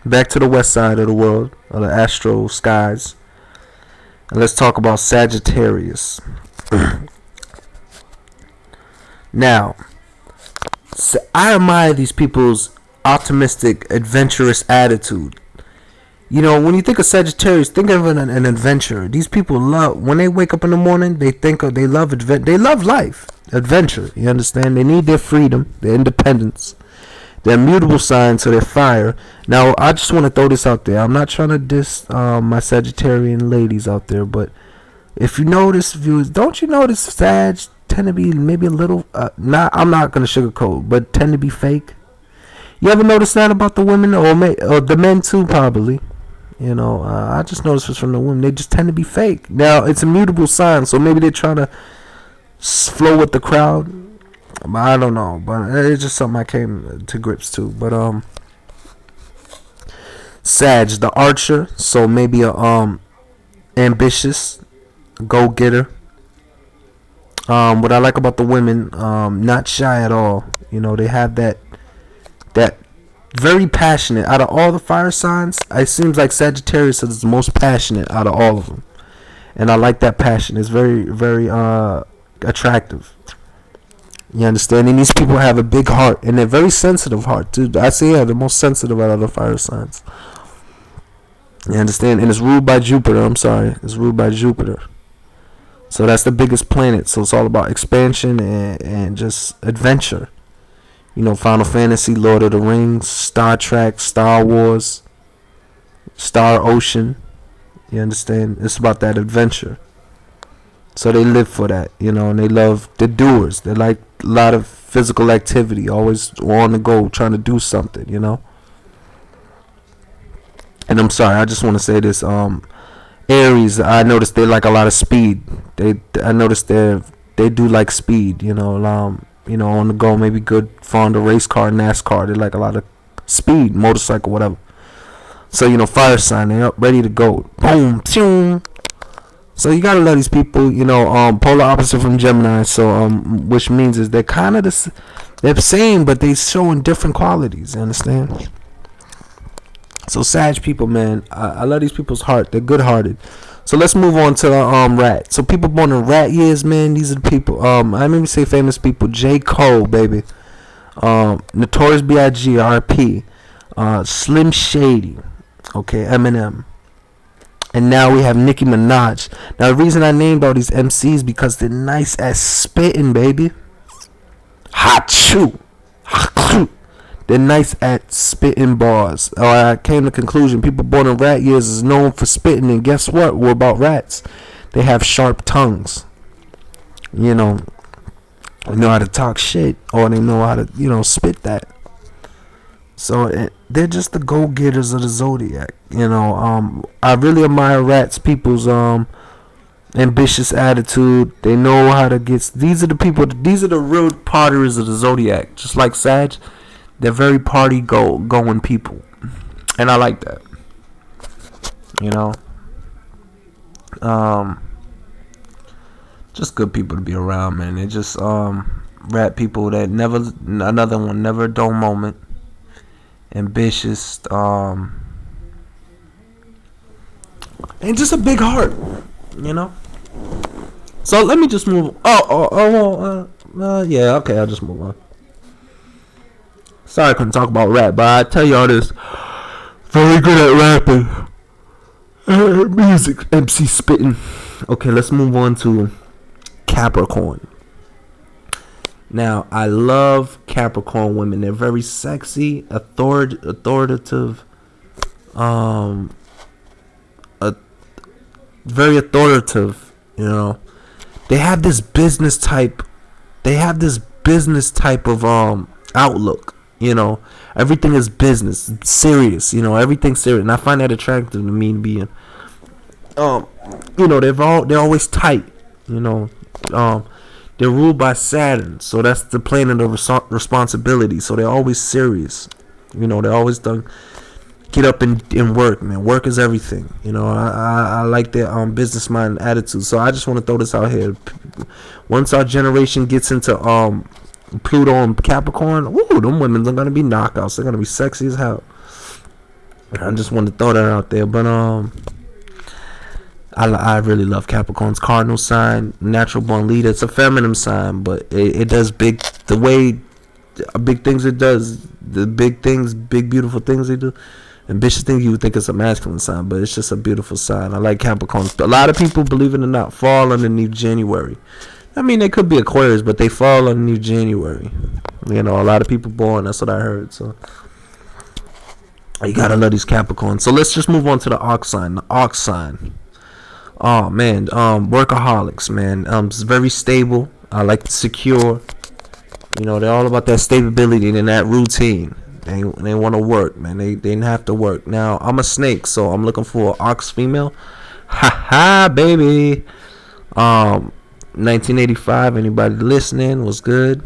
back to the west side of the world, or the astro skies, and let's talk about Sagittarius. Now, I admire these people's optimistic, adventurous attitude. When you think of Sagittarius, think of an adventurer. These people love, when they wake up in the morning, they love life. adventure. You understand? They need their freedom, their independence. They're mutable signs, so they're fire. Now, I just want to throw this out there. I'm not trying to diss my Sagittarian ladies out there, but if you notice, viewers, don't you notice Sag tend to be maybe a little, I'm not going to sugarcoat, but tend to be fake? You ever notice that about the women, or the men too, probably? You know, I just noticed this from the women. They just tend to be fake. Now, it's a mutable sign, so maybe they're trying to flow with the crowd. I don't know, but it's just something I came to grips to. But Sag, the archer, so maybe a ambitious, go-getter. What I like about the women, not shy at all. You know, they have that very passionate. Out of all the fire signs, it seems like Sagittarius is the most passionate out of all of them, and I like that passion. It's very, very attractive. You understand? And these people have a big heart, and they're very sensitive heart too. I say the most sensitive out of the fire signs. You understand? And it's ruled by Jupiter. It's ruled by Jupiter. So that's the biggest planet. So it's all about expansion and just adventure. You know, Final Fantasy, Lord of the Rings, Star Trek, Star Wars, Star Ocean. You understand? It's about that adventure. So they live for that, you know, and they love the doers. They like a lot of physical activity, always on the go, trying to do something, you know. And I'm sorry, I just want to say this. Aries, I noticed they like a lot of speed. I noticed they do like speed, you know, on the go, maybe good fond of race car, NASCAR. They like a lot of speed, motorcycle, whatever. So, you know, fire sign, they're up, ready to go. Boom, boom. So you gotta love these people, you know, polar opposite from Gemini. So, which means is they're kind of they're the same, but they showing different qualities. You understand? So Sag people, man, I love these people's heart. They're good-hearted. So let's move on to the rat. So people born in rat years, man, these are the people. I maybe say famous people. J. Cole, baby. Notorious B.I.G. R.P. Slim Shady. Okay, Eminem. And now we have Nicki Minaj. Now the reason I named all these MCs because they're nice at spitting, baby. Hachoo. They're nice at spitting bars. I came to the conclusion people born in rat years is known for spitting, and guess what? What about rats? They have sharp tongues. You know, they know how to talk shit, or they know how to, you know, spit that. So they're just the go-getters of the zodiac. You know, I really admire rats, people's ambitious attitude. They know how to get. These are the people. These are the real partiers of the zodiac. Just like Sag, they're very party going people, and I like that. You know, just good people to be around, man. They're just rat people that never a dull moment. Ambitious, and just a big heart, you know. So let me just move. Yeah, okay, I'll just move on. Sorry I couldn't talk about rap, but I tell y'all this: very good at rapping, music, MC spitting. Okay, let's move on to Capricorn. Now, I love Capricorn women. They're very sexy, authoritative, very authoritative, you know. They have this business type of outlook, you know. Everything is business, serious, you know, everything's serious. And I find that attractive to me being, you know, they're always tight, you know. They're ruled by Saturn, so that's the planet of responsibility. So they're always serious, you know. They're always done. Get up and work, man. Work is everything, you know. I like their business mind attitude. So I just want to throw this out here. Once our generation gets into Pluto and Capricorn, ooh, them women are gonna be knockouts. They're gonna be sexy as hell. I just want to throw that out there, but I really love Capricorn's cardinal sign, natural born leader. It's a feminine sign, but it does big things. It does the big things, big beautiful things they do. Ambitious things you would think it's a masculine sign, but it's just a beautiful sign. I like Capricorn. A lot of people, believe it or not, fall underneath January. I mean, they could be Aquarius, but they fall on New January. You know, a lot of people born. That's what I heard. So you gotta love these Capricorns. So let's just move on to the ox sign. The ox sign. Oh man, workaholics, man. It's very stable. I like secure. You know, they're all about that stability and that routine. They want to work, man. They didn't have to work. Now I'm a snake, so I'm looking for an ox female. Ha ha, baby. 1985. Anybody listening? Was good.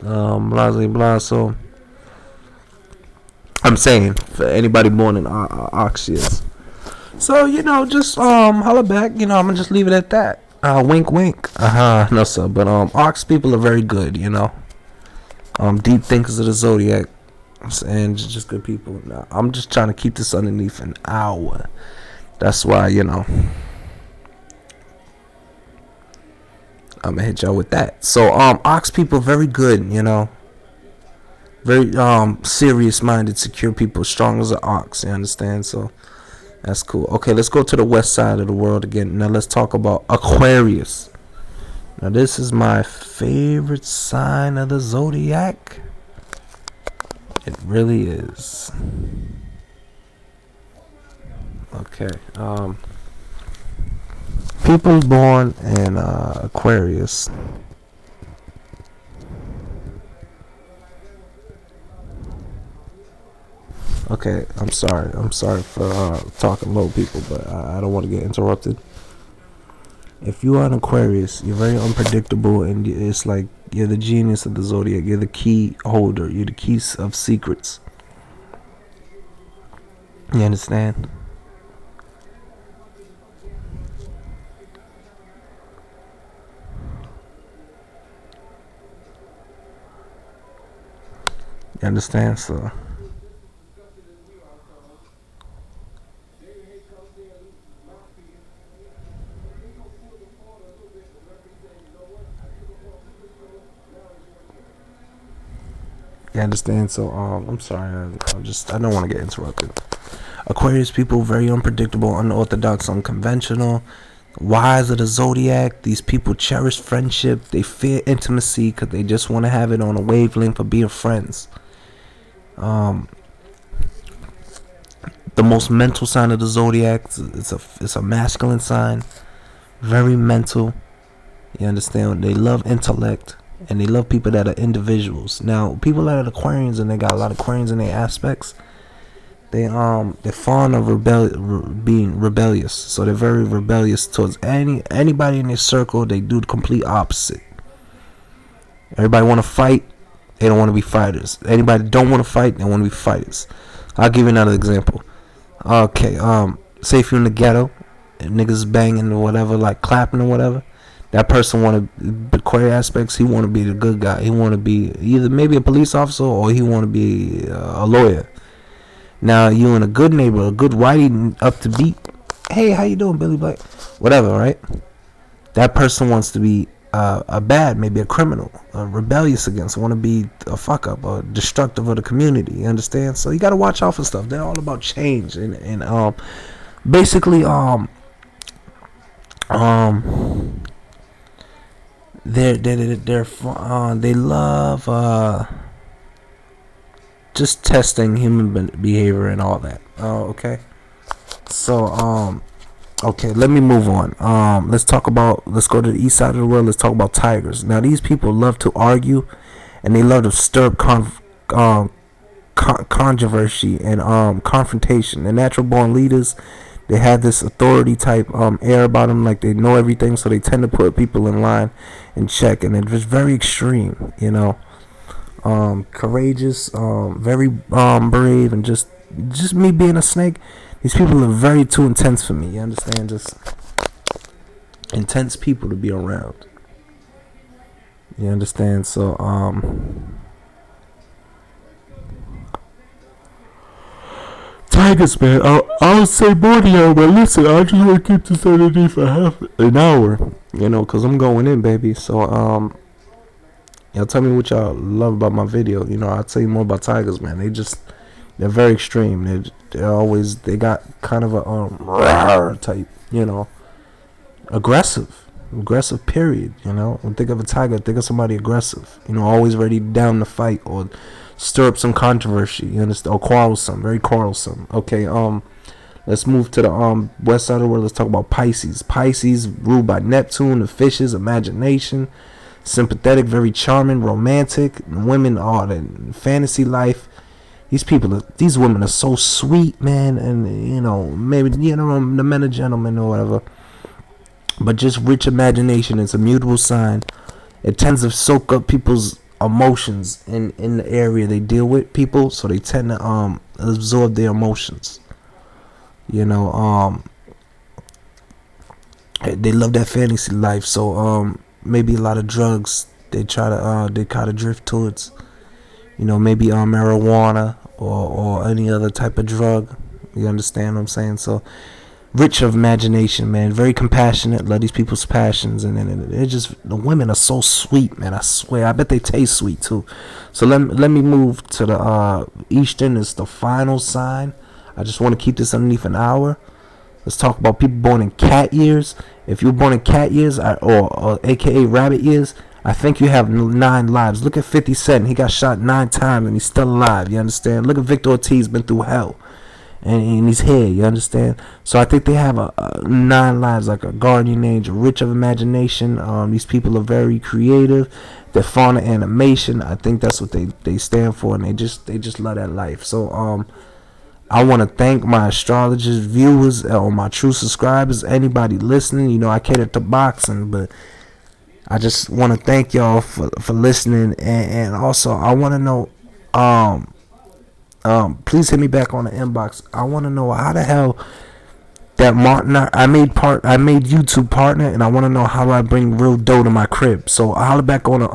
Blah blah blah. So I'm saying for anybody born in ox years. So you know, just holla back. You know, I'm gonna just leave it at that. Wink wink. No sir, but ox people are very good. You know, deep thinkers of the zodiac. And just good people. Now, I'm just trying to keep this underneath an hour. That's why, you know, I'm gonna hit y'all with that. So ox people very good, you know. Very serious minded, secure people, strong as an ox, you understand? So that's cool. Okay, let's go to the west side of the world again. Now let's talk about Aquarius. Now this is my favorite sign of the zodiac. It really is. Okay. People born in Aquarius. Okay, I'm sorry. I'm sorry for talking low, people, but I don't want to get interrupted. If you are an Aquarius, you're very unpredictable, and it's like you're the genius of the zodiac. You're the key holder. You're the keys of secrets. You understand? You understand? So you understand? So I'm sorry. I don't want to get interrupted. Aquarius people very unpredictable, unorthodox, unconventional. Wise of the zodiac. These people cherish friendship. They fear intimacy because they just want to have it on a wavelength of being friends. The most mental sign of the zodiac. It's a masculine sign. Very mental. You understand? They love intellect. And they love people that are individuals. Now, people that are Aquarians and they got a lot of Aquarians in their aspects, they're fond of being rebellious. So they're very rebellious towards anybody in their circle. They do the complete opposite. Everybody want to fight, they don't want to be fighters. Anybody don't want to fight, they want to be fighters. I'll give you another example. Okay, say if you're in the ghetto, and niggas banging or whatever, like clapping or whatever. That person want to, Aquarius aspects, he want to be the good guy. He want to be either maybe a police officer or he want to be a lawyer. Now, you in a good neighborhood, a good whitey up to beat. Hey, how you doing, Billy Black? Whatever, right? That person wants to be a bad, maybe a criminal, rebellious against, want to be a fuck up, or destructive of the community. You understand? So you got to watch out for stuff. They're all about change and basically they love just testing human behavior and all that. Okay. So okay, let me move on. Let's go to the east side of the world. Let's talk about tigers. Now these people love to argue, and they love to stir up controversy and confrontation. They're natural born leaders. They have this authority type air about them, like they know everything, so they tend to put people in line and check, and they're just very extreme, you know. Courageous, very brave, and just me being a snake, these people are very too intense for me, you understand? Just intense people to be around, you understand? So tigers, man, I would say more than y'all, but listen, I just want to keep this underneath for half an hour, you know, because I'm going in, baby. So y'all tell me what y'all love about my video. You know, I'll tell you more about tigers, man. They're very extreme. They got kind of a type, you know, aggressive. Aggressive, period. When think of a tiger, think of somebody aggressive. Always ready, down to fight or stir up some controversy. You understand? Or quarrelsome, very quarrelsome. Okay. Let's move to the west side of the world. Let's talk about Pisces. Pisces ruled by Neptune, the fishes, imagination, sympathetic, very charming, romantic. Women are the fantasy life. These women are so sweet, man, and maybe the men are gentlemen or whatever. But just rich imagination. It's a mutable sign. It tends to soak up people's emotions in the area they deal with people, so they tend to absorb their emotions. They love that fantasy life, so maybe a lot of drugs they kind of drift towards. Maybe marijuana or any other type of drug. You understand what I'm saying? So rich of imagination, man. Very compassionate. Love these people's passions, and it just, the women are so sweet, man. I swear. I bet they taste sweet too. So let me move to the Eastern. It's the final sign. I just want to keep this underneath an hour. Let's talk about people born in cat years. If you're born in cat years or AKA rabbit years, I think you have 9 lives. Look at 50 Cent. He got shot 9 times and he's still alive. You understand? Look at Victor Ortiz. Been through hell. And he's here. You understand? So I think they have a 9 lives, like a guardian angel, rich of imagination. These people are very creative. They're fond of animation. I think that's what they stand for, and they just love that life. So I want to thank my astrologers, viewers, or my true subscribers, anybody listening. I cater to boxing, but I just want to thank y'all for listening. And also, I want to know, please hit me back on the inbox. I want to know how the hell that Martin, I made YouTube partner, and I want to know how I bring real dough to my crib. So holler back on the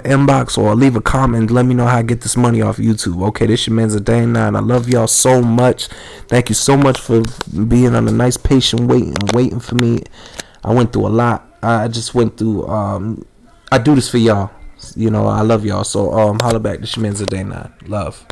inbox or leave a comment and let me know how I get this money off YouTube. Okay, this your man's a day 9. I love y'all so much. Thank you so much for being on a nice patient waiting for me. I went through a lot. I just went through I do this for y'all. I love y'all. So holler back. This your man's a day 9. Love.